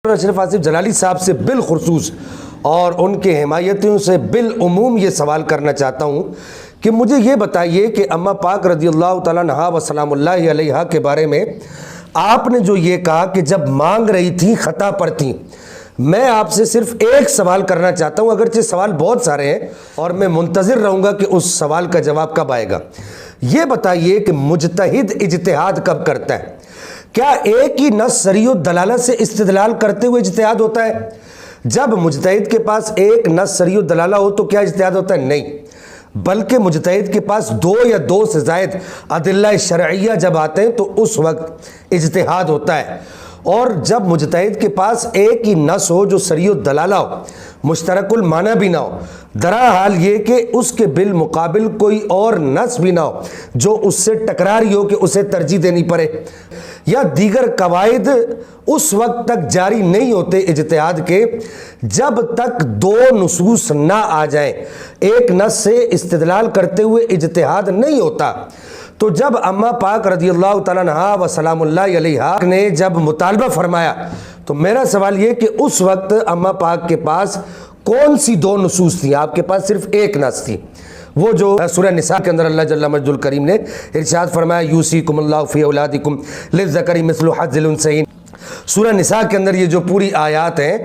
اشرف آصف جلالی صاحب سے بالخصوص اور ان کے حمایتیوں سے بالعموم یہ سوال کرنا چاہتا ہوں کہ مجھے یہ بتائیے کہ اماں پاک رضی اللہ تعالیٰ عنہا و سلام اللہ علیہا کے بارے میں آپ نے جو یہ کہا کہ جب مانگ رہی تھی خطا پر تھی، میں آپ سے صرف ایک سوال کرنا چاہتا ہوں، اگرچہ سوال بہت سارے ہیں اور میں منتظر رہوں گا کہ اس سوال کا جواب کب آئے گا۔ یہ بتائیے کہ مجتہد اجتہاد کب کرتا ہے؟ کیا ایک ہی نص صریح الدلالہ سے استدلال کرتے ہوئے اجتہاد ہوتا ہے؟ جب مجتہد کے پاس ایک نص صریح الدلالہ ہو تو کیا اجتہاد ہوتا ہے؟ نہیں، بلکہ مجتہد کے پاس دو یا دو سے زائد ادلہ شرعیہ جب آتے ہیں تو اس وقت اجتہاد ہوتا ہے۔ اور جب مجتہد کے پاس ایک ہی نص ہو جو صریح الدلالہ ہو، مشترک المعنی بھی نہ ہو، درا حال یہ کہ اس کے بالمقابل کوئی اور نص بھی نہ ہو جو اس سے ٹکراری ہو کہ اسے ترجیح دینی پڑے، یا دیگر قواعد اس وقت تک جاری نہیں ہوتے اجتہاد کے جب تک دو نصوص نہ آ جائیں۔ ایک نص سے استدلال کرتے ہوئے اجتہاد نہیں ہوتا۔ تو جب اماں پاک رضی اللہ تعالیٰ عنہا و سلام اللہ علیہا نے جب مطالبہ فرمایا تو میرا سوال یہ کہ اس وقت اماں پاک کے پاس کون سی دو نصوص تھیں؟ آپ کے پاس صرف ایک نص تھی، وہ جو سورہ نساء کے اندر اللہ جل مجد الکریم نے ارشاد فرمایا یوصیکم اللہ فی اولادکم للذکر مثل حظ الانثیین۔ سورہ نساء کے اندر یہ جو پوری آیات ہیں،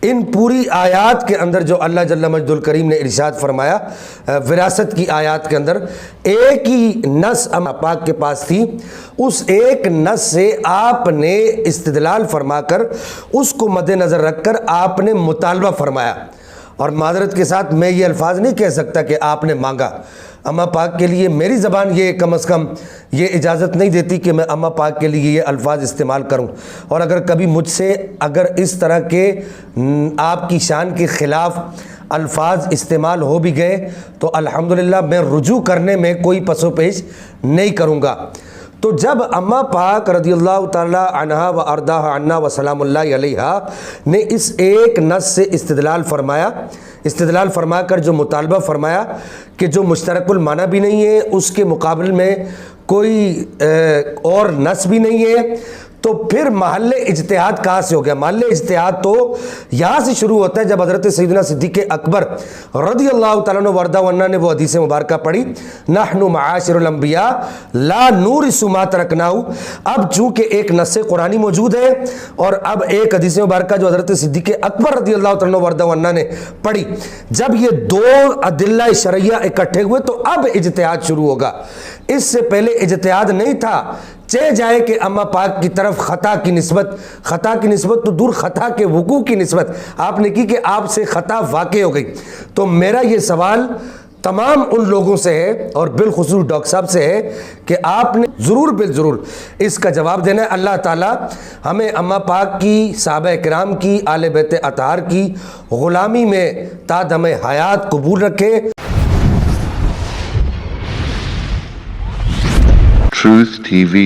ان پوری آیات کے اندر جو اللہ جل مجد الکریم نے ارشاد فرمایا وراثت کی آیات کے اندر، ایک ہی نص اماں پاک کے پاس تھی، اس ایک نص سے آپ نے استدلال فرما کر اس کو مد نظر رکھ کر آپ نے مطالبہ فرمایا۔ اور معذرت کے ساتھ میں یہ الفاظ نہیں کہہ سکتا کہ آپ نے مانگا، اماں پاک کے لیے میری زبان یہ کم از کم یہ اجازت نہیں دیتی کہ میں اماں پاک کے لیے یہ الفاظ استعمال کروں، اور اگر کبھی مجھ سے اگر اس طرح کے آپ کی شان کے خلاف الفاظ استعمال ہو بھی گئے تو الحمدللہ میں رجوع کرنے میں کوئی پس و پیش نہیں کروں گا۔ تو جب اماں پاک رضی اللہ تعالیٰ عنہا و ارضاہا عنا و سلام اللہ علیہا نے اس ایک نص سے استدلال فرمایا، استدلال فرما کر جو مطالبہ فرمایا کہ جو مشترک المعنی بھی نہیں ہے، اس کے مقابل میں کوئی اور نص بھی نہیں ہے، تو پھر محل اجتہاد کہاں سے ہو گیا؟ محل اجتہاد تو یہاں سے شروع ہوتا ہے جب حضرت سیدنا صدیق اکبر رضی اللہ تعالیٰ عنہ وارضہ عنہ نے وہ حدیث مبارکہ پڑھی، نحن معاشر الانبیاء لا نورث ما ترکناہ۔ اب چونکہ ایک نص قرآنی موجود ہے اور اب ایک حدیث مبارکہ جو حضرت صدیق اکبر رضی اللہ تعالیٰ عنہ وارضہ عنہ نے پڑھی، جب یہ دو ادلہ شرعیہ اکٹھے ہوئے تو اب اجتہاد شروع ہوگا۔ اس سے پہلے اجتہاد نہیں تھا، چہ جائے کہ اماں پاک کی طرف خطا کی نسبت تو دور، خطا کے وقوع کی نسبت آپ نے کی کہ آپ سے خطا واقع ہو گئی۔ تو میرا یہ سوال تمام ان لوگوں سے ہے اور بالخصوص ڈاکٹر صاحب سے ہے کہ آپ نے ضرور بالضرور اس کا جواب دینا ہے۔ اللہ تعالیٰ ہمیں اماں پاک کی، صحابہ کرام کی، آل بیت اطہار کی غلامی میں تا دم حیات قبول رکھے۔ Truth TV